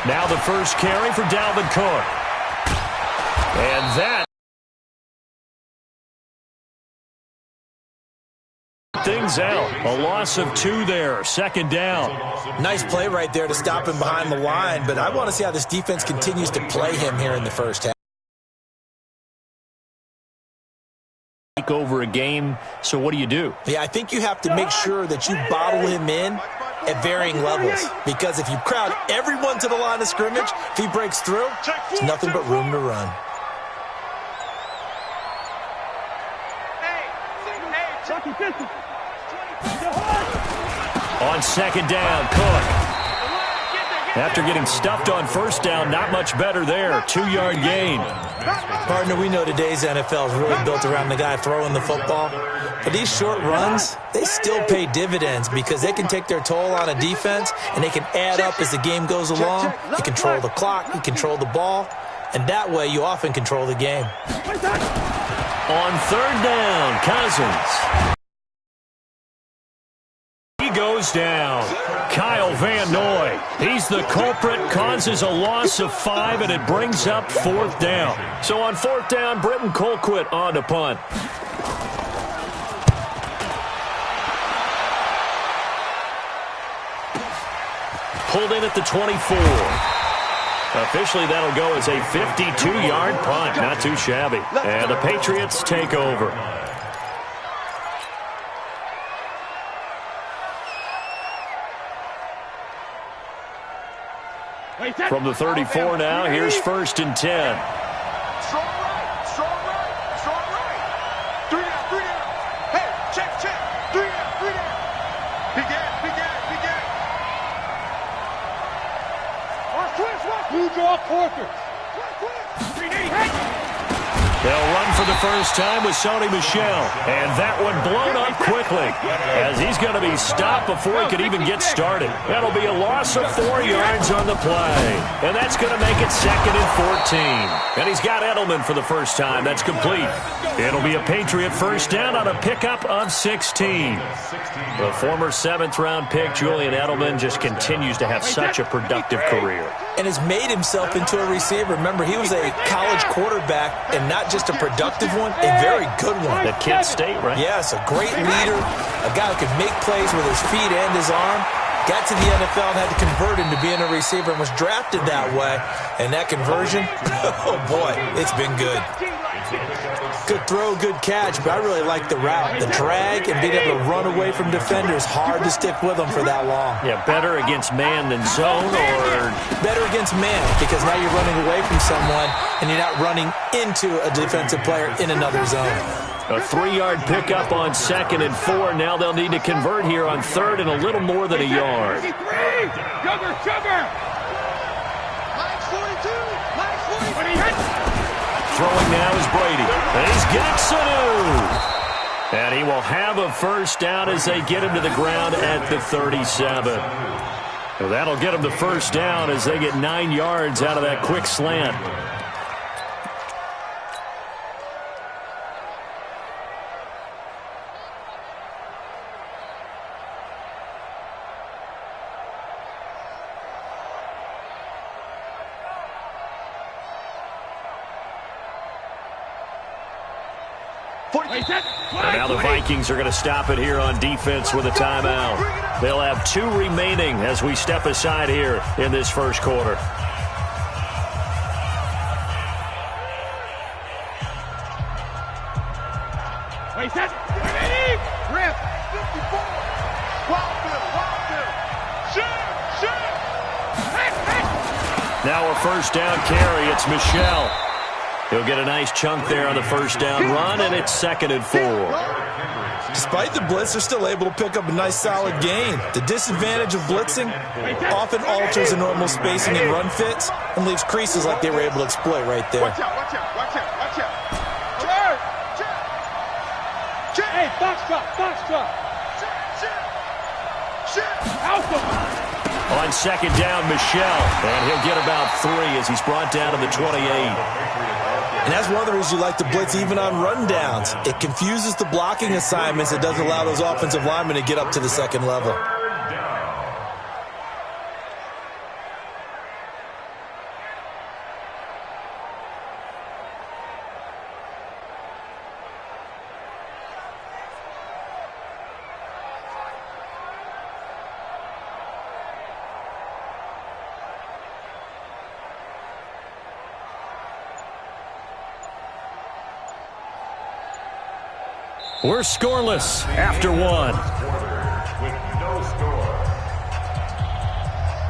Now the first carry for Dalvin Cook. And that things out. A loss of 2 there. Second down. Nice play right there to stop him behind the line, but I want to see how this defense continues to play him here in the first half. Over a game, so what do? Yeah, I think you have to make sure that you bottle him in at varying levels, because if you crowd everyone to the line of scrimmage, if he breaks through, there's nothing but room to run. On second down, Cook. After getting stuffed on first down, not much better there. 2-yard gain. Partner, we know today's NFL is really built around the guy throwing the football. But these short runs, they still pay dividends because they can take their toll on a defense and they can add up as the game goes along. You control the clock, you control the ball, and that way you often control the game. On third down, Cousins. He goes down. Kyle Van Noy. He's the culprit, causes a loss of 5, and it brings up fourth down. So on fourth down, Britton Colquitt on to punt. Pulled in at the 24. Officially, that'll go as a 52-yard punt. Not too shabby. And the Patriots take over. From the 34 now, here's 1st and 10. Strong right, strong right, strong right. 3 down. Hey, check. 3 down. Begin. Blue draw quarter. They'll run for the first time with Sony Michel. And that one blown up quickly as he's going to be stopped before he could even get started. That'll be a loss of 4 yards on the play. And that's going to make it 2nd and 14. And he's got Edelman for the first time. That's complete. It'll be a Patriot first down on a pickup of 16. The former 7th-round pick, Julian Edelman, just continues to have such a productive career. And has made himself into a receiver. Remember, he was a college quarterback, and not just a productive one, a very good one. At Kent State, right? Yes, a great leader, a guy who could make plays with his feet and his arm. Got to the NFL and had to convert into being a receiver and was drafted that way. And that conversion, oh boy, it's been good. Good throw, good catch, but I really like the route. The drag and being able to run away from defenders, hard to stick with them for that long. Yeah, better against man than zone, or? Better against man, because now you're running away from someone and you're not running into a defensive player in another zone. A 3-yard pickup on 2nd and 4. Now they'll need to convert here on 3rd and a little more than a yard. Sugar! Line 42! Throwing now is Brady. And he's got Sanu. And he will have a first down as they get him to the ground at the 37. So that'll get him the first down as they get 9 yards out of that quick slant. And now the Vikings are going to stop it here on defense with a timeout. They'll have 2 remaining as we step aside here in this first quarter. Rip, 54. Now a first down carry. It's Michel. He'll get a nice chunk there on the first down run, and it's 2nd and 4. Despite the blitz, they're still able to pick up a nice solid gain. The disadvantage of blitzing often alters the normal spacing and run fits and leaves creases like they were able to exploit right there. Watch out. Check. Hey, box drop. On 2nd down, Michel, and he'll get about 3 as he's brought down to the 28. And that's one of the reasons you like to blitz even on rundowns. It confuses the blocking assignments. It doesn't allow those offensive linemen to get up to the second level. We're scoreless after one.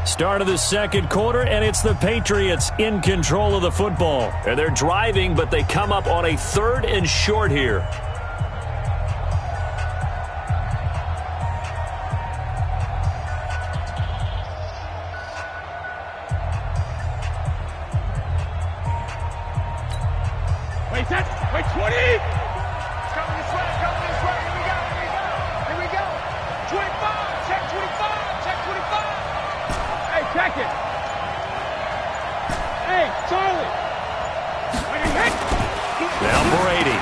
Start of the second quarter, and it's the Patriots in control of the football. And they're driving, but they come up on a 3rd and short here. Wait, 20! It's coming this way, Here we go. 25, check 25. Hey, check it. Hey, Charlie. Now Brady.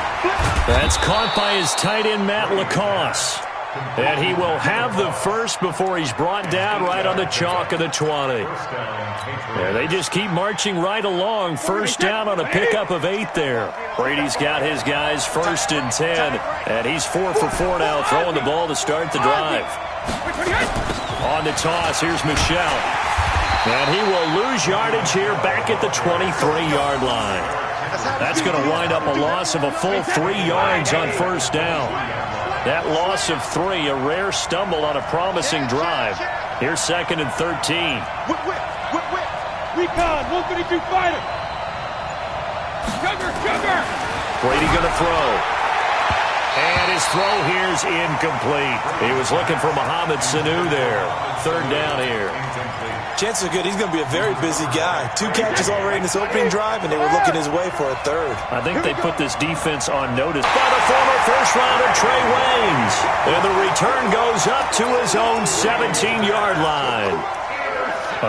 That's caught by his tight end, Matt Lacoste. And he will have the first before he's brought down right on the chalk of the 20. Yeah, they just keep marching right along. First down on a pickup of 8 there. Brady's got his guys 1st and 10. And he's 4 for 4 now, throwing the ball to start the drive. On the toss, here's Michel. And he will lose yardage here back at the 23-yard line. That's going to wind up a loss of a full 3 yards on first down. That loss of 3, a rare stumble on a promising drive. Here's 2nd and 13. Recon, 152 fighter. Sugar. Brady going to throw. And his throw here's incomplete. He was looking for Mohamed Sanu there. 3rd down here. Chances are good he's going to be a very busy guy. 2 catches already in this opening drive, and they were looking his way for a 3rd. I think they put this defense on notice by the former first-rounder Trey Waynes. And the return goes up to his own 17-yard line.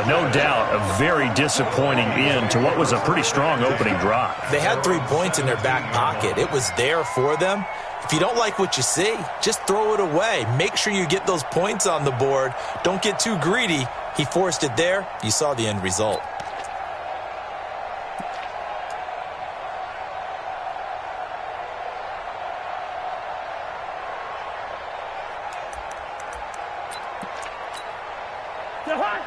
No doubt a very disappointing end to what was a pretty strong opening drive. They had 3 points in their back pocket. It was there for them. If you don't like what you see, just throw it away. Make sure you get those points on the board. Don't get too greedy. He forced it there. You saw the end result.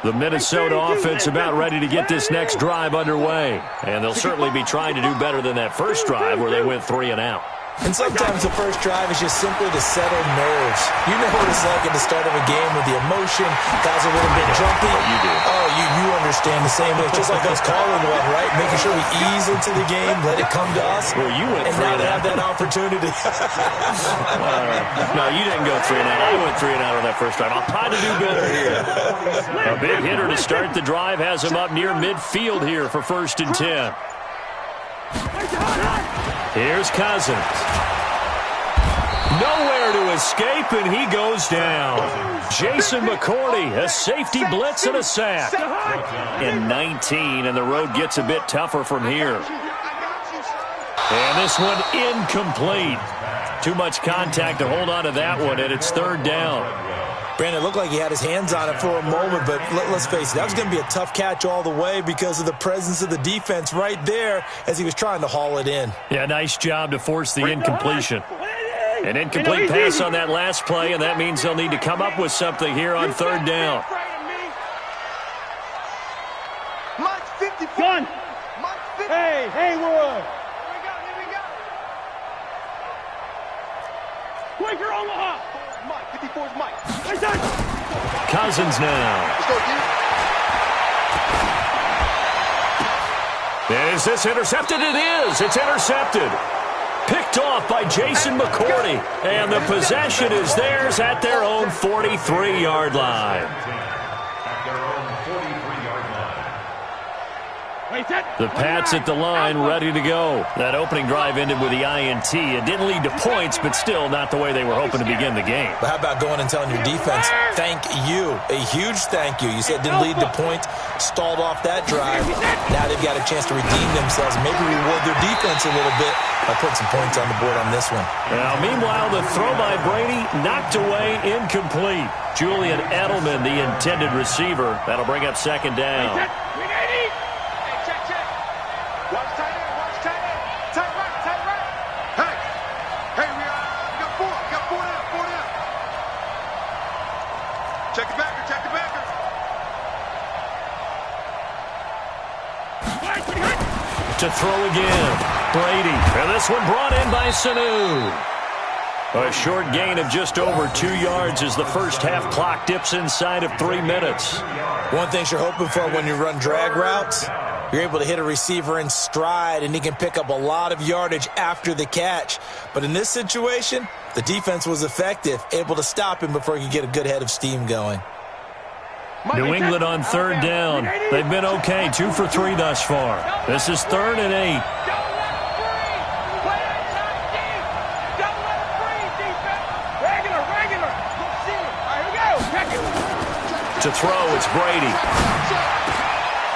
The Minnesota offense about ready to get this next drive underway. And they'll certainly be trying to do better than that first drive where they went 3 and out. And sometimes the first drive is just simply to settle nerves. You know what it's like at the start of a game with the emotion. Guys are a little bit jumpy. You do. Oh, you understand the same way. It's just like us calling one, right? Making sure we ease into the game, let it come to us. Well, you went 3 and out. And now they have that opportunity. No, you didn't go 3 and out. I went 3 and out on that first drive. I'll try to do better here. A big hitter to start the drive has him up near midfield here for 1st and 10. Here's Cousins. Nowhere to escape, and he goes down. Jason McCourty, a safety blitz and a sack. In 19, and the road gets a bit tougher from here. And this one incomplete. Too much contact to hold on to that one, and it's 3rd down. Brandon, it looked like he had his hands on it for a moment, but let's face it, that was going to be a tough catch all the way because of the presence of the defense right there as he was trying to haul it in. Yeah, nice job to force the incompletion. An incomplete pass on that last play, and that means they'll need to come up with something here on 3rd down. Gun. Hey, Haywood. Here we go. Quaker Omaha. Mike, 54's Mike. Cousins now. Let's go, dude. Is this intercepted? It is. It's intercepted. Picked off by Jason McCourty. And the possession is theirs at their own 43-yard line. The Pats at the line, ready to go. That opening drive ended with the INT. It didn't lead to points, but still not the way they were hoping to begin the game. But how about going and telling your defense, thank you, a huge thank you. You said it didn't lead to points, stalled off that drive. Now they've got a chance to redeem themselves and maybe reward their defense a little bit by putting some points on the board on this one. Now, meanwhile, the throw by Brady knocked away, incomplete. Julian Edelman, the intended receiver. That'll bring up 2nd down. Check the backer. To throw again. Brady. And this one brought in by Sanu. A short gain of just over 2 yards as the first half clock dips inside of 3 minutes. One thing you're hoping for when you run drag routes, you're able to hit a receiver in stride, and he can pick up a lot of yardage after the catch. But in this situation, the defense was effective, able to stop him before he could get a good head of steam going. New England on third down. They've been okay, 2 for 3 thus far. This is 3rd and 8. To throw, it's Brady.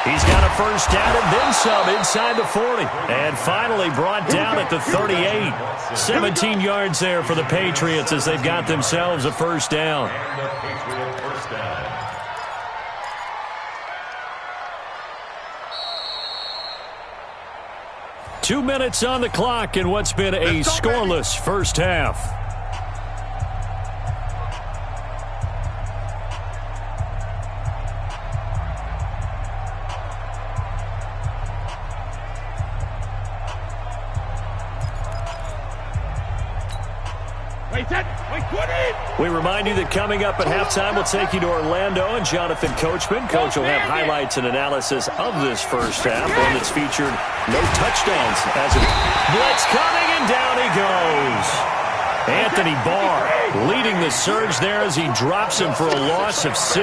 He's got a first down and then some inside the 40. And finally brought down at the 38. 17 yards there for the Patriots as they've got themselves a first down. 2 minutes on the clock in what's been a scoreless first half. We remind you that coming up at halftime, we'll take you to Orlando and Jonathan Coachman. Coach will have highlights and analysis of this first half, one that's featured no touchdowns as a blitz coming, and down he goes. Anthony Barr leading the surge there as he drops him for a loss of 6.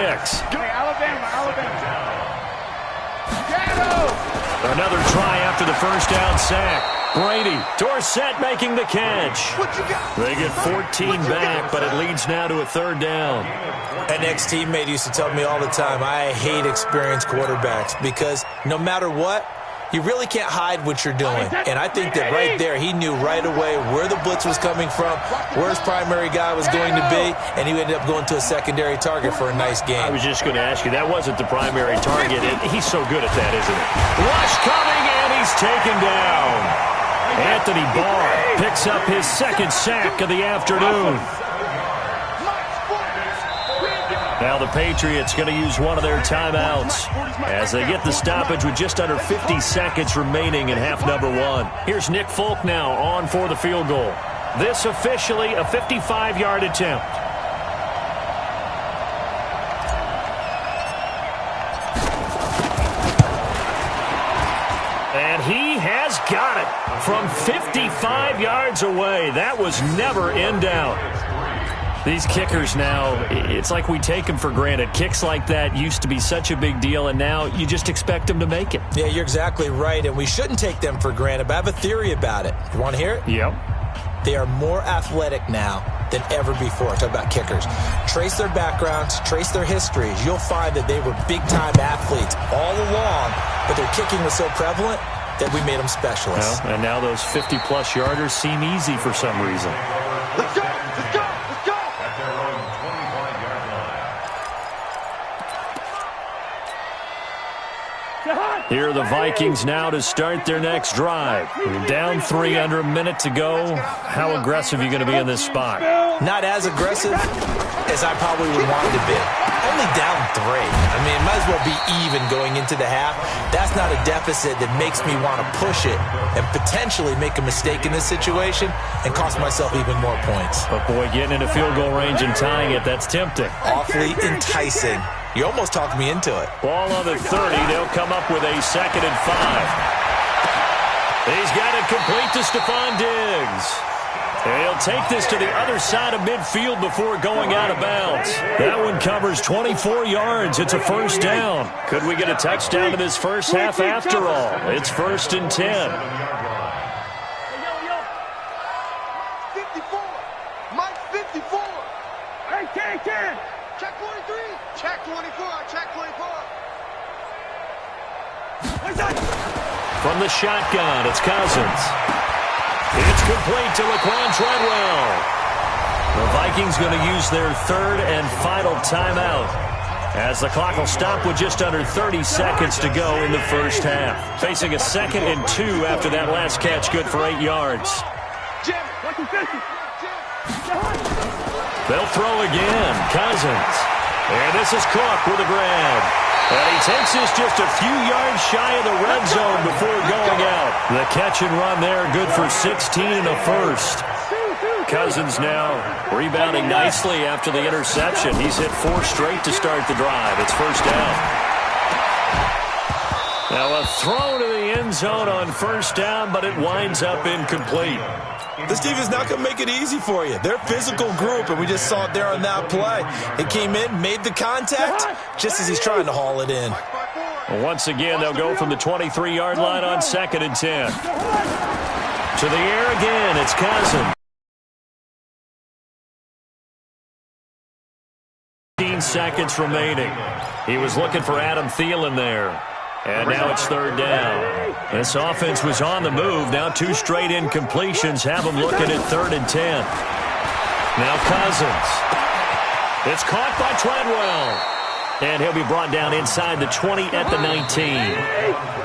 Another try after the first down sack. Brady, Dorsett making the catch. They get 14 back, but it leads now to a 3rd down. An ex-teammate used to tell me all the time, I hate experienced quarterbacks because no matter what, you really can't hide what you're doing. And I think that right there, he knew right away where the blitz was coming from, where his primary guy was going to be, and he ended up going to a secondary target for a nice game. I was just going to ask you, that wasn't the primary target. He's so good at that, isn't it? Rush coming, and he's taken down. Anthony Barr picks up his 2nd sack of the afternoon. Now the Patriots going to use one of their timeouts as they get the stoppage with just under 50 seconds remaining in half number 1. Here's Nick Folk now on for the field goal. This officially a 55-yard attempt. And he has got it from 55 yards away. That was never in doubt. These kickers now, it's like we take them for granted. Kicks like that used to be such a big deal, and now you just expect them to make it. Yeah, you're exactly right, and we shouldn't take them for granted, but I have a theory about it. You want to hear it? Yep. They are more athletic now than ever before. Talk about kickers. Trace their backgrounds, trace their histories. You'll find that they were big-time athletes all along, but their kicking was so prevalent that we made them specialists. Well, and now those 50-plus yarders seem easy for some reason. Let's go! Let's go! Let's go! Here are the Vikings now to start their next drive. Down 3 under a minute to go. How aggressive are you going to be in this spot? Not as aggressive as I probably would want to be. Only down 3. I mean, it might as well be even going into the half. That's not a deficit that makes me want to push it and potentially make a mistake in this situation and cost myself even more points. But, boy, getting into field goal range and tying it, that's tempting. Awfully enticing. You almost talked me into it. Ball on the 30. They'll come up with a 2nd and 5. He's got it complete to Stephon Diggs. And he'll take this to the other side of midfield before going out of bounds. That one covers 24 yards. It's a first down. Could we get a touchdown in this first half after all? It's 1st and 10. 54. Mike 54. Hey, 10. Check 23. Check 24. Check 24. From the shotgun, it's Cousins. It's complete to Laquan Treadwell. The Vikings going to use their 3rd and final timeout as the clock will stop with just under 30 seconds to go in the first half. Facing a 2nd and 2 after that last catch, good for 8 yards. They'll throw again. Cousins. And this is Cook with a grab. And he takes this just a few yards shy of the red zone before going out. The catch and run there, good for 16 and a first. Cousins now rebounding nicely after the interception. He's hit 4 straight to start the drive. It's first down. Now a throw to the end zone on first down, but it winds up incomplete. This defense is not going to make it easy for you. They're a physical group, and we just saw it there on that play. It came in, made the contact, just as he's trying to haul it in. Once again, they'll go from the 23-yard line on 2nd and 10. To the air again, it's Cousins. 15 seconds remaining. He was looking for Adam Thielen there. And now it's 3rd down. This offense was on the move. Now 2 straight incompletions have them looking at 3rd and 10. Now Cousins. It's caught by Treadwell. And he'll be brought down inside the 20 at the 19.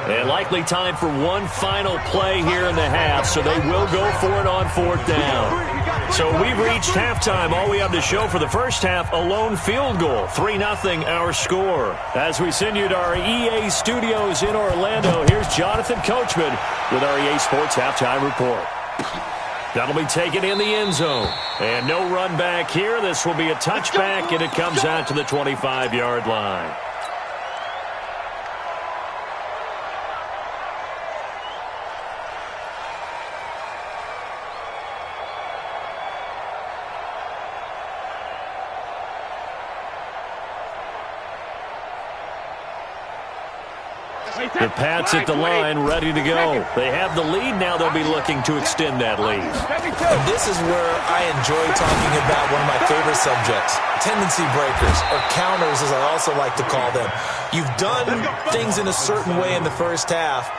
And likely time for one final play here in the half, so they will go for it on 4th down. So we've reached halftime. All we have to show for the first half, a lone field goal. 3-0 our score. As we send you to our EA studios in Orlando, here's Jonathan Coachman with our EA Sports Halftime Report. That'll be taken in the end zone. And no run back here. This will be a touchback, and it comes out to the 25-yard line. The Pats at the line, ready to go. They have the lead now. They'll be looking to extend that lead. And this is where I enjoy talking about one of my favorite subjects, tendency breakers, or counters as I also like to call them. You've done things in a certain way in the first half,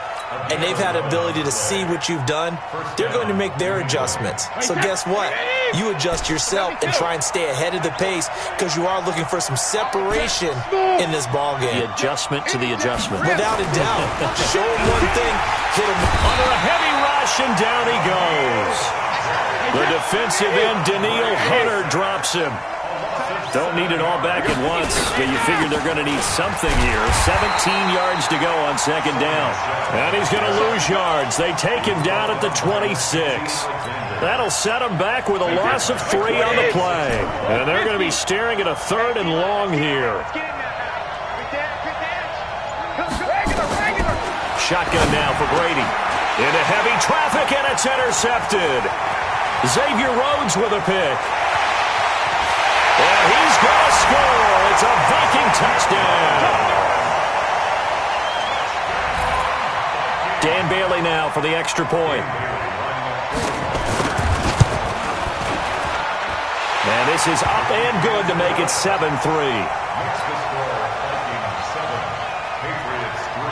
and they've had ability to see what you've done. They're going to make their adjustments. So guess what? You adjust yourself and try and stay ahead of the pace because you are looking for some separation in this ballgame. The adjustment to the adjustment. Without a doubt. Show him one thing, hit him. Under a heavy rush, and down he goes. The defensive end, Daniil Hunter, drops him. Don't need it all back at once, but you figure they're going to need something here. 17 yards to go on 2nd down. And he's going to lose yards. They take him down at the 26. That'll set him back with a loss of 3 on the play. And they're going to be staring at a 3rd and long here. Shotgun now for Brady. Into heavy traffic, and it's intercepted. Xavier Rhodes with a pick. And he's going to score. It's a Viking touchdown. Dan Bailey now for the extra point. And this is up and good to make it 7-3.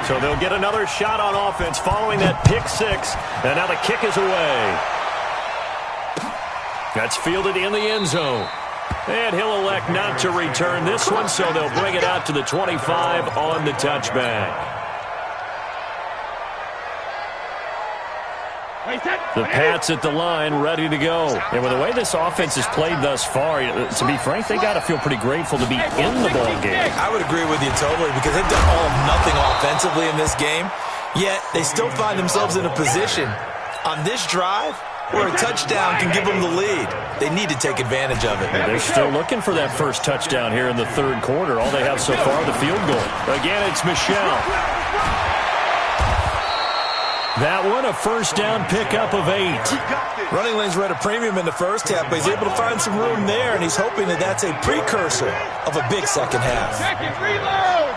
So they'll get another shot on offense following that pick 6. And now the kick is away. That's fielded in the end zone. And he'll elect not to return this one, so they'll bring it out to the 25 on the touchback. The Pats at the line, ready to go. And with the way this offense has played thus far, to be frank, they got to feel pretty grateful to be in the ball game. I would agree with you totally because they've done all of nothing offensively in this game, yet they still find themselves in a position on this drive where a touchdown can give them the lead. They need to take advantage of it. They're still looking for that first touchdown here in the 3rd quarter. All they have so far, the field goal. Again, it's Michel. That one, a first down pickup of 8. Running lanes were at a premium in the first half, but he's able to find some room there, and he's hoping that that's a precursor of a big second half. Check it, reload!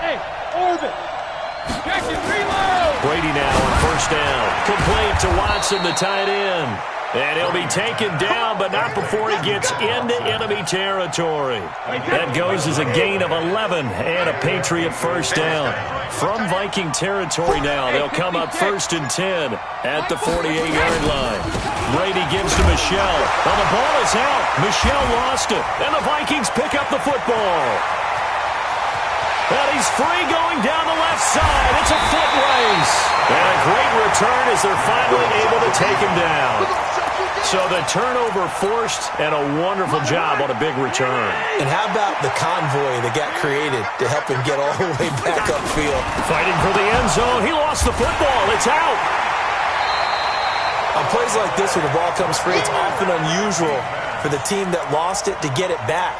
Hey, orbit! Check it, reload! Brady now on first down. Complete to Watson, the tight end. And he'll be taken down, but not before he gets into enemy territory. That goes as a gain of 11 and a Patriot first down. From Viking territory now, they'll come up 1st and 10 at the 48-yard line. Brady gives to Michel. Well, the ball is out. Michel lost it, and the Vikings pick up the football. And he's free going down the left side. It's a foot race. And a great return as they're finally able to take him down. So the turnover forced and a wonderful job on a big return. And how about the convoy that got created to help him get all the way back upfield? Fighting for the end zone. He lost the football. It's out. On plays like this where the ball comes free, it's often unusual for the team that lost it to get it back.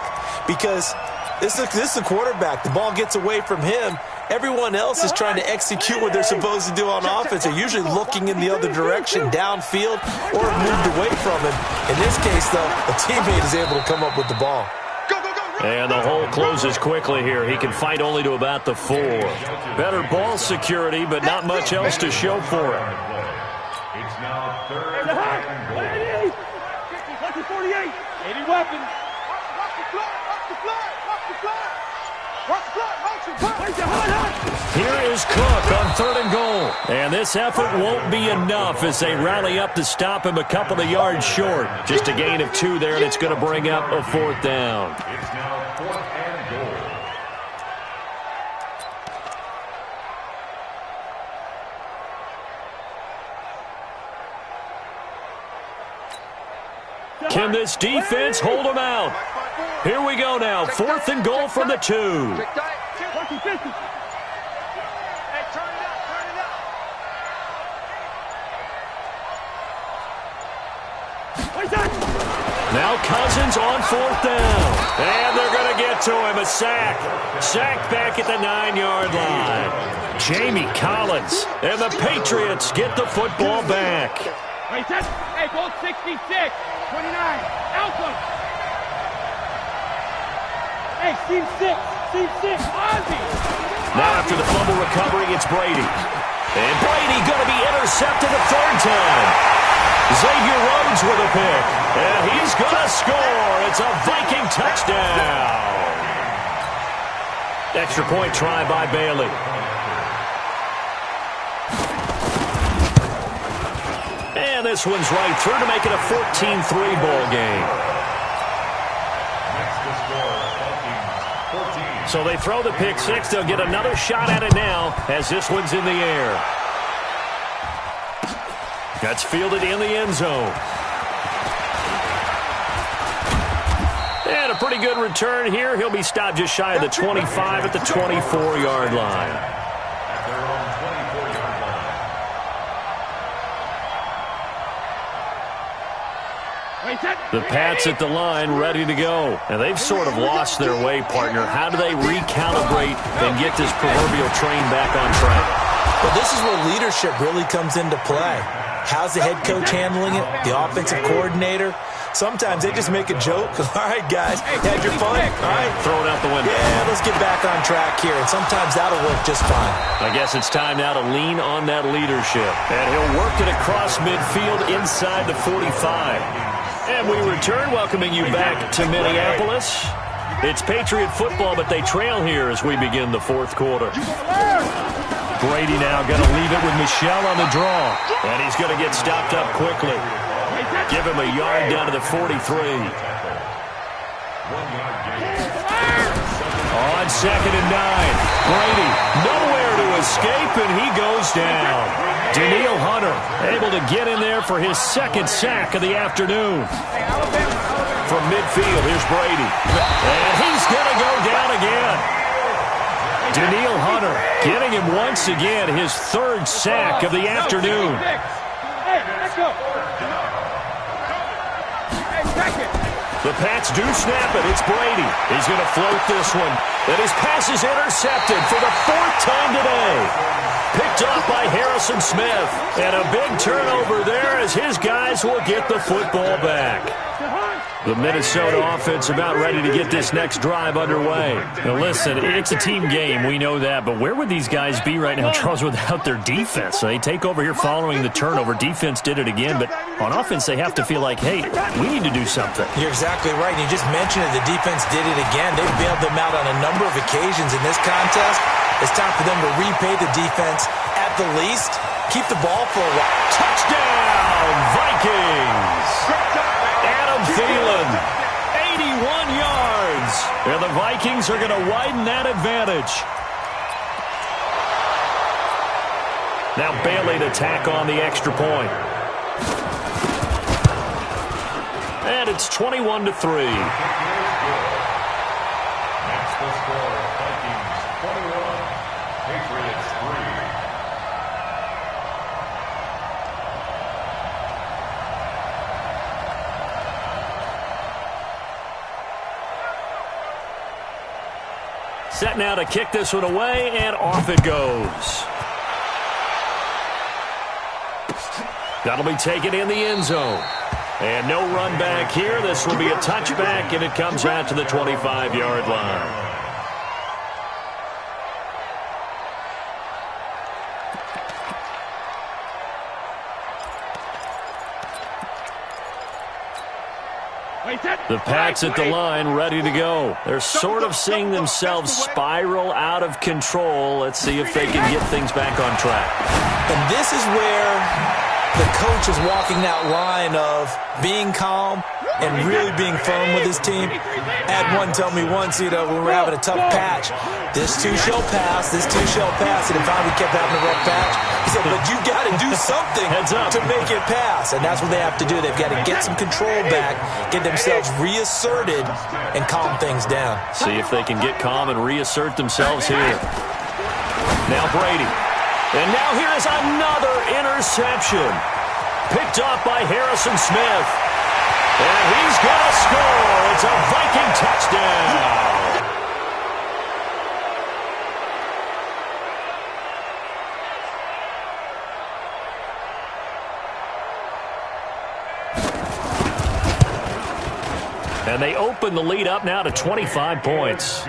Because this is the quarterback. The ball gets away from him. Everyone else is trying to execute what they're supposed to do on offense. They're usually looking in the other direction, downfield, or moved away from him. In this case, though, a teammate is able to come up with the ball. And the hole closes quickly here. He can fight only to about the 4. Better ball security, but not much else to show for it. It's now third and goal. 48. 80 weapons. Watch the fly. Watch the fly. Watch the fly. Watch the fly. Here is Cook on 3rd and goal. And this effort won't be enough as they rally up to stop him a couple of yards short. Just a gain of 2 there, and it's going to bring up a 4th down. It's now 4th and goal. Can this defense hold them out? Here we go now. 4th and goal from the 2. Now Cousins on 4th down. And they're going to get to him. A sack. Sacked back at the 9-yard line. Jamie Collins. And the Patriots get the football back. Hey, goal 66. 29. Alpha. Hey, Steve 6. Steve 6. Ozzy. Now after the fumble recovery, it's Brady. And Brady going to be intercepted a 3rd time. Xavier Rhodes with a pick. And he's going to score. It's a Viking touchdown. Extra point try by Bailey. And this one's right through to make it a 14-3 ball game. Next to score, Vikings 14. So they throw the pick 6. They'll get another shot at it now as this one's in the air. That's fielded in the end zone. And a pretty good return here. He'll be stopped just shy of the 25 at the 24-yard line. At their own 24-yard line. The Pats at the line ready to go. And they've sort of lost their way, partner. How do they recalibrate and get this proverbial train back on track? Well, this is where leadership really comes into play. How's the head coach handling it? The offensive coordinator? Sometimes they just make a joke. All right, guys, you had your fun? All right. Throw it out the window. Yeah, let's get back on track here. And sometimes that'll work just fine. I guess it's time now to lean on that leadership. And he'll work it across midfield inside the 45. And we return, welcoming you back to Minneapolis. It's Patriot football, but they trail here as we begin the 4th quarter. Brady now going to leave it with Michel on the draw. And he's going to get stopped up quickly. Give him a yard down to the 43. 1 yard gain. On 2nd and 9. Brady nowhere to escape, and he goes down. Daniil Hunter able to get in there for his 2nd sack of the afternoon. From midfield, here's Brady. And he's going to go down again. Daniil Hunter getting him once again, his 3rd sack of the afternoon. Hey, let's go. Hey, second. The Pats do snap it. It's Brady. He's going to float this one. And his pass is intercepted for the 4th time today. Picked off by Harrison Smith. And a big turnover there as his guys will get the football back. The Minnesota offense about ready to get this next drive underway. Now listen, it's a team game, we know that, but where would these guys be right now, Charles, without their defense? So they take over here following the turnover. Defense did it again, but on offense they have to feel like, hey, we need to do something. You're exactly right. You just mentioned it. The defense did it again. They bailed them out on a number of occasions in this contest. It's time for them to repay the defense at the least. Keep the ball for a while. Touchdown, Vikings! Adam Thielen, 81 yards. And the Vikings are going to widen that advantage. Now Bailey to tack on the extra point. And it's 21-3. Next to score, Vikings 21, Patriots 3. Set now to kick this one away, and off it goes. That'll be taken in the end zone. And no run back here. This will be a touchback, and it comes out to the 25-yard line. The Pats at the line, ready to go. They're sort of seeing themselves spiral out of control. Let's see if they can get things back on track. And this is where the coach is walking that line of being calm and really being firm with his team. I had one tell me once, when we were having a tough patch, this too shall pass, this too shall pass. And if we kept having a rough patch, he said, but you got to do something to make it pass. And that's what they have to do. They've got to get some control back, get themselves reasserted, and calm things down. See if they can get calm and reassert themselves here. Now Brady. And now here is another interception. Picked off by Harrison Smith. And he's going to score. It's a Viking touchdown. And they open the lead up now to 25 points.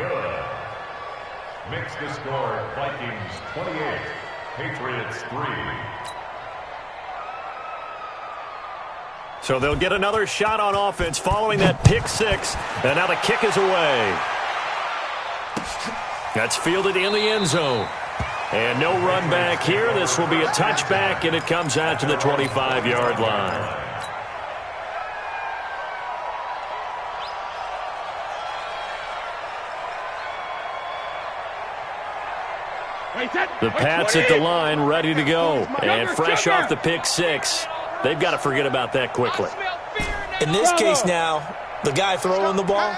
Makes the score Vikings 28, Patriots 3. So they'll get another shot on offense following that pick six. And now the kick is away. That's fielded in the end zone. And no run back here. This will be a touchback, and it comes out to the 25-yard line. The Pats at the line, ready to go. And fresh off the pick six. They've got to forget about that quickly. In this case now, the guy throwing the ball,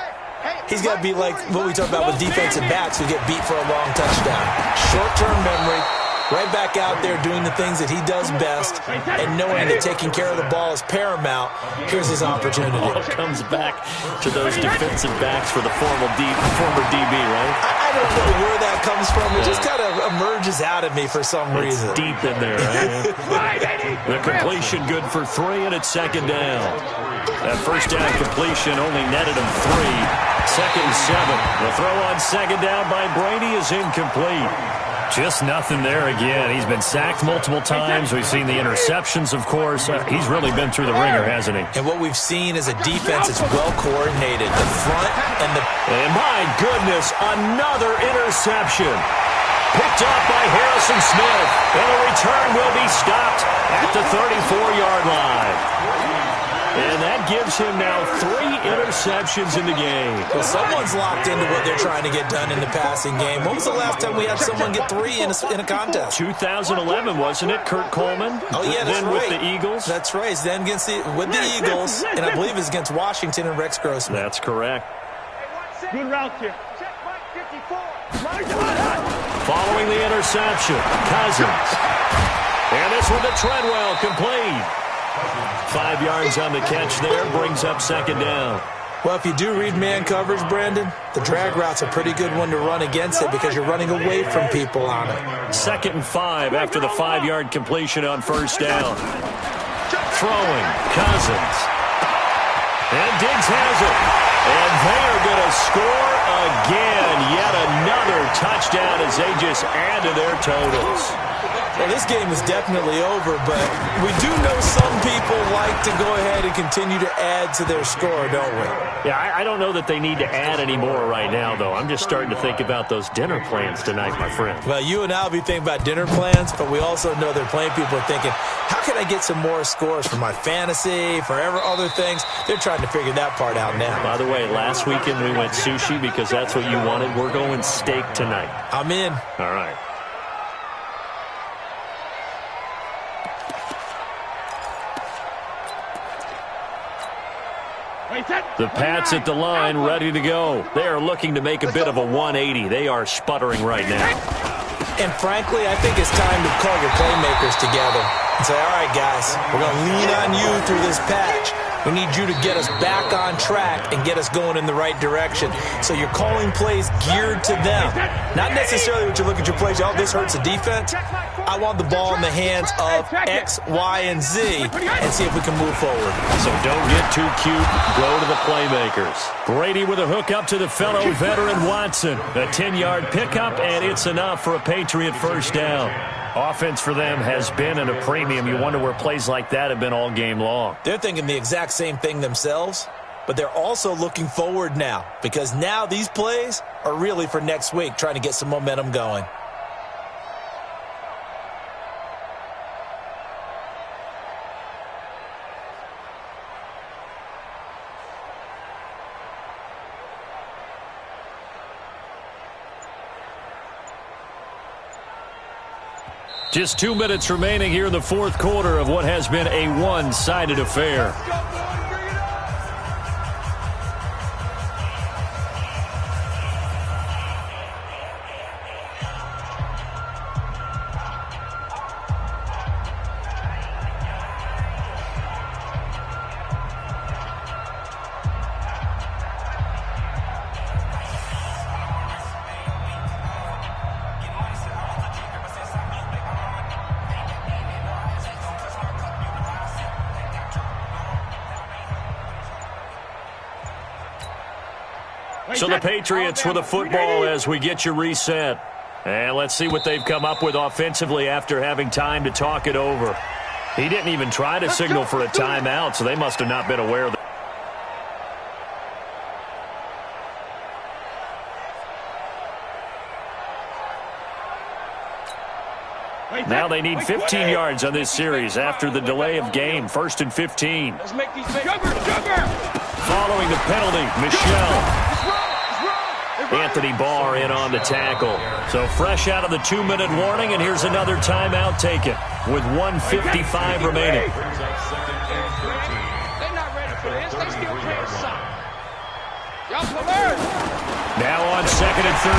he's got to be like what we talk about with defensive backs who get beat for a long touchdown. Short-term memory, right back out there doing the things that he does best, and knowing that taking care of the ball is paramount. Here's his opportunity. It comes back to those defensive backs for the former DB, right? I don't know where that comes from. It just kind of emerges out of me for some reason. It's deep in there, right? The completion good for 3, and it's second down. That first down completion only netted him 3. Second and 7. The throw on second down by Brady is incomplete. Just nothing there again. He's been sacked multiple times. We've seen the interceptions, of course. He's really been through the ringer, hasn't he? And what we've seen is a defense that's well-coordinated. The front and the... And my goodness, another interception. Picked off by Harrison Smith. And a return will be stopped at the 34-yard line. And that gives him now 3 interceptions in the game. Well, someone's locked into what they're trying to get done in the passing game. When was the last time we had someone get 3 in a contest? 2011, wasn't it? Kurt Coleman? Oh, yeah, that's then right. With the Eagles? That's right. Then with the Eagles, and I believe it's against Washington and Rex Grossman. That's correct. Good route here. Following the interception, Cousins. And this one to Treadwell, complete. 5 yards on the catch there, brings up second down. Well, if you do read man coverage, Brandon, the drag route's a pretty good one to run against it because you're running away from people on it. 2nd and 5 after the 5-yard completion on first down. Throwing, Cousins. And Diggs has it. And they are going to score again. Yet another touchdown as they just add to their totals. Well, this game is definitely over, but we do know some people like to go ahead and continue to add to their score, don't we? Yeah, I don't know that they need to add any more right now, though. I'm just starting to think about those dinner plans tonight, my friend. Well, you and I will be thinking about dinner plans, but we also know they're playing people are thinking, how can I get some more scores for my fantasy, for other things? They're trying to figure that part out now. By the way, last weekend we went sushi because that's what you wanted. We're going steak tonight. I'm in. All right. The Pats at the line, ready to go. They are looking to make a bit of a 180. They are sputtering right now. And frankly, I think it's time to call your playmakers together and say, all right, guys, we're going to lean on you through this patch. We need you to get us back on track and get us going in the right direction. So you're calling plays geared to them. Not necessarily what you look at your plays, oh, this hurts the defense. I want the ball in the hands of X, Y, and Z and see if we can move forward. So don't get too cute. Go to the playmakers. Brady with a hook up to the fellow veteran Watson. A 10-yard pickup, and it's enough for a Patriot first down. Offense for them has been at a premium. You wonder where plays like that have been all game long. They're thinking the exact same thing themselves, but they're also looking forward now because now these plays are really for next week, trying to get some momentum going. Just 2 minutes remaining here in the fourth quarter of what has been a one-sided affair. So the Patriots with the football as we get you reset. And let's see what they've come up with offensively after having time to talk it over. He didn't even try to signal for a timeout, so they must have not been aware of that. Now they need 15 yards on this series after the delay of game. 1st and 15. Let's make these sugar. Following the penalty, Michelle. Anthony Barr in on the tackle. So fresh out of the 2-minute warning, and here's another timeout taken with 1:55 remaining. They're not ready for this. They still playing soccer. Y'all alert. Now on 2nd and 13.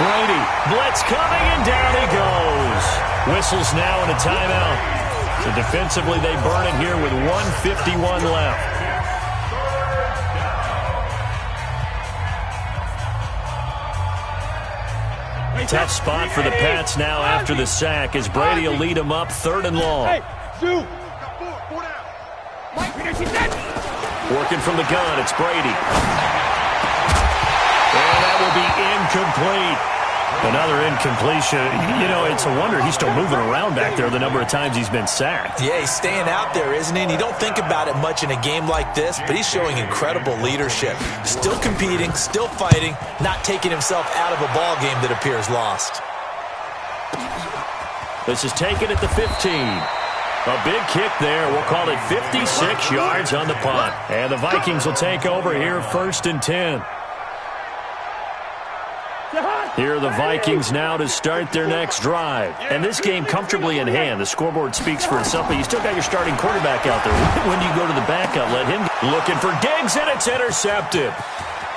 Brady, blitz coming, and down he goes. Whistles now in a timeout. So defensively, they burn it here with 1:51 left. Tough spot for the Pats now after the sack as Brady will lead them up 3rd and long. Hey, Sue. Working from the gun, it's Brady. And that will be incomplete. Another incompletion. You know, it's a wonder he's still moving around back there the number of times he's been sacked. Yeah, he's staying out there, isn't he? And you don't think about it much in a game like this, but he's showing incredible leadership. Still competing, still fighting, not taking himself out of a ball game that appears lost. This is taken at the 15. A big kick there. We'll call it 56 yards on the punt. And the Vikings will take over here 1st and 10. Here are the Vikings now to start their next drive. And this game comfortably in hand. The scoreboard speaks for itself, but you still got your starting quarterback out there. When you go to the backup, let him looking for Diggs, and it's intercepted.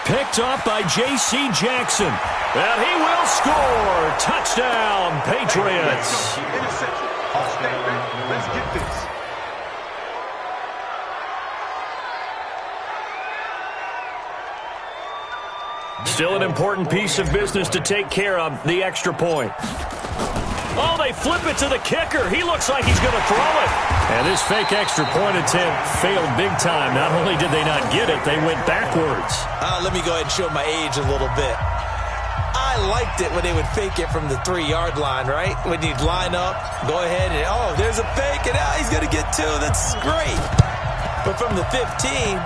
Picked up by J.C. Jackson. And he will score. Touchdown, Patriots. Let's get this. Still an important piece of business to take care of, the extra point. Oh, they flip it to the kicker. He looks like he's going to throw it. And this fake extra point attempt failed big time. Not only did they not get it, they went backwards. Let me go ahead and show my age a little bit. I liked it when they would fake it from the 3-yard line, right? When you'd line up, go ahead and, oh, there's a fake, and he's going to get 2. That's great. But from the 15,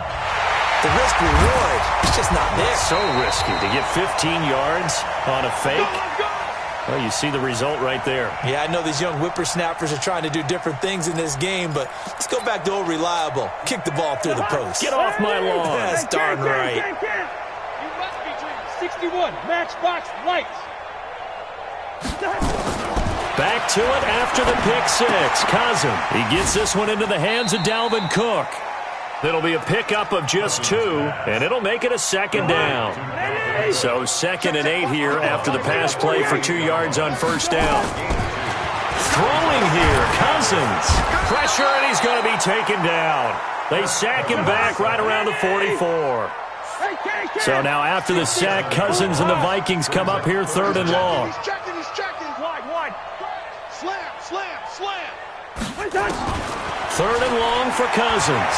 the risk-reward is just not there. So risky to get 15 yards on a fake. Well, you see the result right there. Yeah, I know these young whippersnappers are trying to do different things in this game, but let's go back to old reliable. Kick the ball through the post. Get off my lawn. That's darn right. You must be dreaming. 61, Matchbox Lights. Back to it after the pick six. Cousin, he gets this one into the hands of Dalvin Cook. It'll be a pickup of just 2, and it'll make it a 2nd down. So 2nd and 8 here after the pass play for 2 yards on 1st down. Throwing here, Cousins. Pressure, and he's going to be taken down. They sack him back right around the 44. So now after the sack, Cousins and the Vikings come up here 3rd and long. He's checking. Wide. Slam. 3rd and long for Cousins.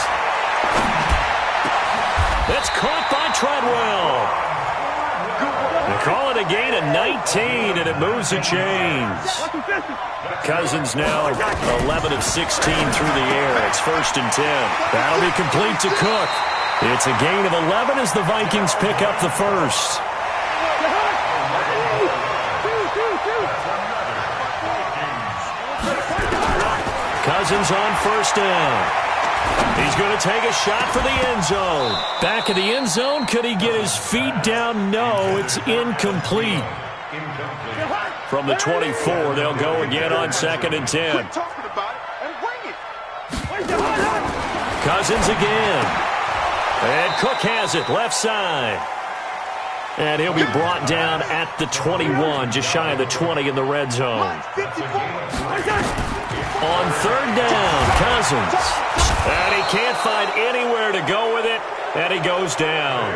That's caught by Treadwell. They call it a gain of 19, and it moves the chains. Cousins now 11 of 16 through the air. It's 1st and 10. That'll be complete to Cook. It's a gain of 11 as the Vikings pick up the first. Cousins on 1st down. He's going to take a shot for the end zone. Back of the end zone. Could he get his feet down? No, it's incomplete. From the 24, they'll go again on 2nd and 10. Quit talking about it and bring it. Cousins again. And Cook has it, left side. And he'll be brought down at the 21, just shy of the 20 in the red zone. On 3rd down, Cousins. And he can't find anywhere to go with it, and he goes down.